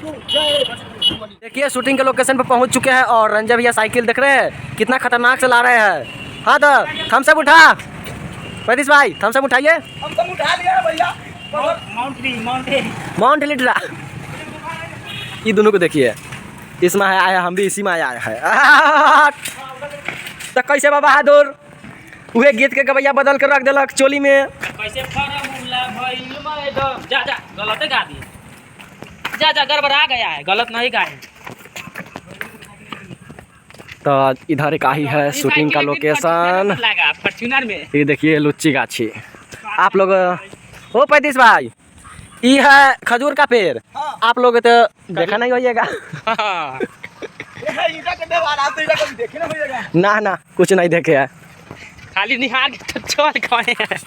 देखिए शूटिंग के लोकेशन पर पहुंच चुके हैं और रंजय भैया साइकिल देख रहे हैं कितना खतरनाक चला रहे हैं। हाँ तो थम्स अप उठा पैतीस भाई, थम्स अप उठाइए। उठा लिया भैया। माउंट लिट्रा ये दोनों को देखिए, इसमें आया हम भी इसी में आया है। तो कैसे बाबा बहादुर उहे गीत के गवैया बदल कर रख दिलक चोली में। कैसे जा जा गलत गा दिए, जा जा गड़बड़ा गया है, गलत नहीं गाए। तो इधर एक आई है शूटिंग का लोकेशन। फॉर्च्यूनर में ये देखिए लुच्ची गाछी। आप लोग ओ पैतीस भाई ये है खजूर का पेड़। आप लोग तो देखा नहीं होइएगा। ना ना कुछ नहीं देखे है, खाली निहार के चल खाने हैं।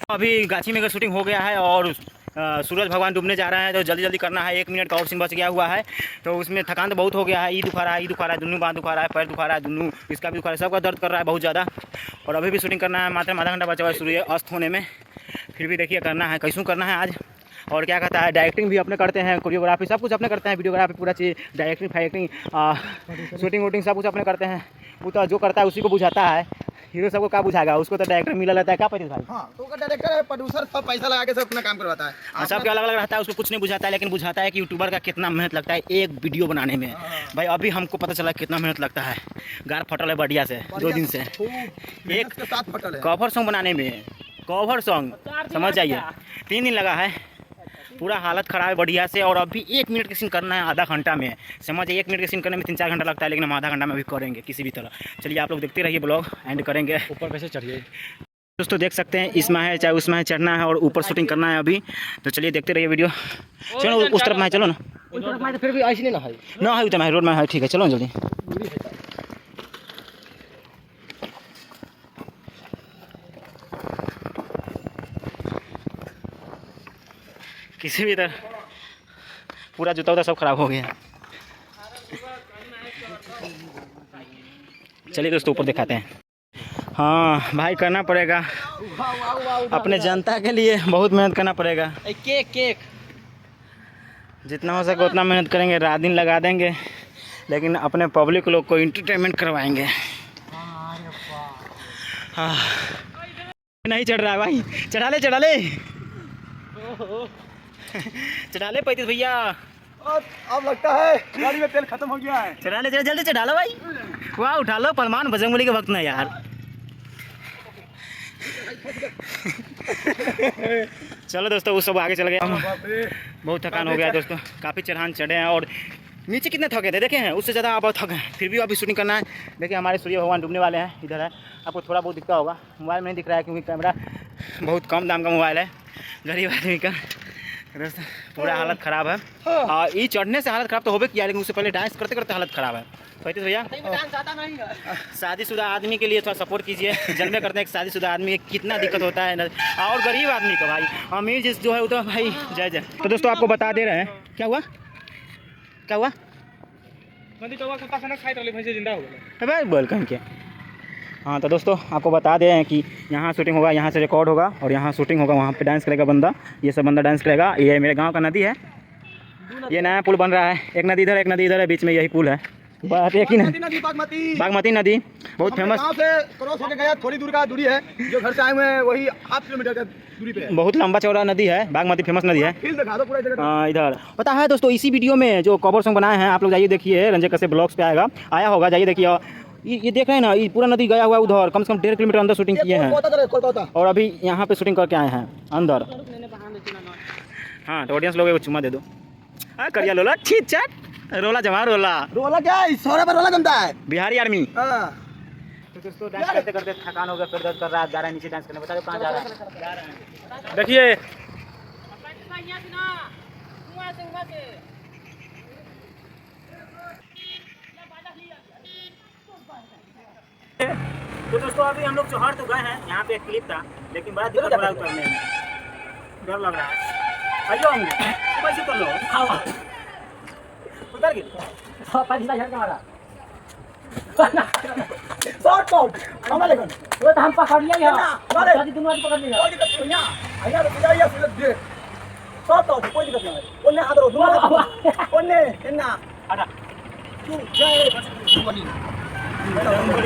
अभी गाछी में का शूटिंग हो गया है और सूरज भगवान डूबने जा रहे हैं तो जल्दी जल्दी करना है। 1 मिनट का और सीन बच गया हुआ है तो उसमें थकान तो बहुत हो गया है। ई दुखा रहा है, ई दुखा रहा है, दुनू बाँह दुखा रहा है, पैर दुखा रहा है, दुनू इसका भी दुखा रहा है, सबका दर्द कर रहा है बहुत ज़्यादा। और अभी भी शूटिंग करना है, मात्र आधा घंटा बचा हुआ है सूर्य अस्त होने में। फिर भी देखिए करना है, कैसूँ करना है आज। और क्या कहता है डायरेक्टिंग भी अपने करते हैं, कोरियोग्राफी सब कुछ अपने करते हैं, वीडियोग्राफी पूरा चीज़, डायरेक्टिंग फाइटिंग शूटिंग वूटिंग सब कुछ अपने करते हैं। वो तो जो करता है उसी को बुझाता है, हीरो सबको क्या बुझाएगा, उसको तो डायरेक्टर मिला रहता है। क्या पैतीस भाई? हाँ, तो उसका डायरेक्टर है, प्रोड्यूसर सब पैसा लगा के सब अपना काम करवाता है। सबके अलग अलग रहता है, उसको कुछ नहीं बुझाता है, लेकिन बुझाता है कि यूट्यूबर का कितना मेहनत लगता है एक वीडियो बनाने में। भाई अभी हमको पता चला कितना मेहनत लगता है। गार फटल है बढ़िया से 2 दिन से, एक के साथ फटल है। कवर सॉन्ग बनाने में, कवर सॉन्ग समझ जाइए 3 दिन लगा है। पूरा हालत ख़राब है बढ़िया से। और अभी 1 मिनट के सीन करना है आधा घंटा में, समझ 1 मिनट के सीन करने में 3-4 घंटा लगता है, लेकिन हम आधा घंटा में भी करेंगे किसी भी तरह। चलिए आप लोग देखते रहिए, ब्लॉग एंड करेंगे। ऊपर कैसे चढ़िए दोस्तों देख सकते हैं, इसमें है चाहे उसमें है, चढ़ना है और ऊपर शूटिंग करना है अभी। तो चलिए देखते रहिए वीडियो। चलो उस तरफ में है, चलो ना। फिर भी ऐसे नहीं ना है ना है उतना रोड में है, ठीक है चलो जल्दी। किसी भी तरह पूरा जूता उता सब खराब हो गया। चलिए दोस्तों ऊपर दिखाते हैं। हाँ भाई करना पड़ेगा, अपने जनता के लिए बहुत मेहनत करना पड़ेगा। केक केक जितना हो सके उतना मेहनत करेंगे, रात दिन लगा देंगे, लेकिन अपने पब्लिक लोग को इंटरटेनमेंट करवाएंगे। हाँ नहीं चढ़ रहा है भाई, चढ़ा ले चढ़ा ले चढ़ा ले पैतीस भैया। अब लगता है गाड़ी में तेल खत्म हो गया है। चढ़ा ले, जल्दी चढ़ा लो भाई। वाह उठा लो, पलमान बजरंगबली के वक्त ना यार। चलो दोस्तों वो सब आगे चल गए, बहुत थकान हो गया दोस्तों, काफ़ी चढ़ान चढ़े हैं और नीचे कितने थके थे देखे हैं, उससे ज़्यादा आप बहुत थके हैं। फिर भी अभी शूटिंग करना है। देखिए हमारे सूर्य भगवान डूबने वाले हैं, इधर है, आपको थोड़ा बहुत दिखता होगा, मोबाइल में नहीं दिख रहा है क्योंकि कैमरा बहुत कम दाम का मोबाइल है, गरीब आदमी का। दोस्तों पूरा हालत ख़राब है। ये चढ़ने से हालत ख़राब तो होबे किया, लेकिन उससे पहले डांस करते करते हालत ख़राब है। पैतीस भैया शादीशुदा आदमी के लिए थोड़ा सपोर्ट कीजिए। जन्मे करते हैं एक शादीशुदा आदमी कितना दिक्कत होता है और गरीब आदमी का। भाई अमीर जिस जो है वो तो भाई जय जय। तो दोस्तों आपको बता दे रहे हैं, क्या हुआ क्या हुआ भाई बोल कहीं के। हाँ तो दोस्तों आपको बता दें कि यहाँ शूटिंग होगा, यहाँ से रिकॉर्ड होगा और यहाँ शूटिंग होगा, वहाँ पे डांस करेगा बंदा, ये सब बंदा डांस करेगा। ये मेरे गांव का नदी है, ये नया पुल बन रहा है, एक नदी इधर एक नदी इधर है, बीच में यही पुल है। बात एक ही नदी बागमती नदी बहुत फेमस, गांव से क्रॉस होकर गया, थोड़ी दूर का दूरी है, जो घर से आए हुए हैं वही 8 किलोमीटर का दूरी पे है। बहुत लंबा चौड़ा नदी है, बागमती फेमस नदी है। फील्ड दिखा दो पूरा इधर। हाँ इधर पता है दोस्तों, इसी वीडियो में जो कवर सॉन्ग बनाए हैं आप लोग जाइए देखिए, रंजय कश्यप ब्लॉग्स पे आया होगा, जाइए देखिए। ये देख रहे हैं ना, ये पूरा नदी गया हुआ है उधर, कम से कम 1.5 किलोमीटर अंदर शूटिंग किए हैं और अभी यहाँ पे शूटिंग करके आए हैं अंदर। हाँ तो ऑडियंस लोग को चुम्मा दे दो। करिया लोला ठीक चाट रोला जमा रोला क्या है, सोरे पर रोला बनता है बिहारी आर्मी। तो दोस्तों डांस करते करते थकान हो गया, फिर दर्द कर रहा है, जा रहा है नीचे डांस करने। बता दो कहाँ जा रहा है, देखिए तो दोस्तों अभी हम लोग चौहार तो गए हैं, यहाँ पे एक क्लिप था लेकिन बड़ा दिक्कत हो रहा है उतरने में, डर लग रहा है। आइयो हम कैसे कर लो उतर गए शॉर्ट कट हमरा लेकिन वो तो हम पकड़ लिया, शादी दोनों आज पकड़ लिया। सब तो कोई दिक्कत नहीं है ओन्ने हाथ रो दोनों ओन्ने इन्ना हटा तू जय बजरंगबली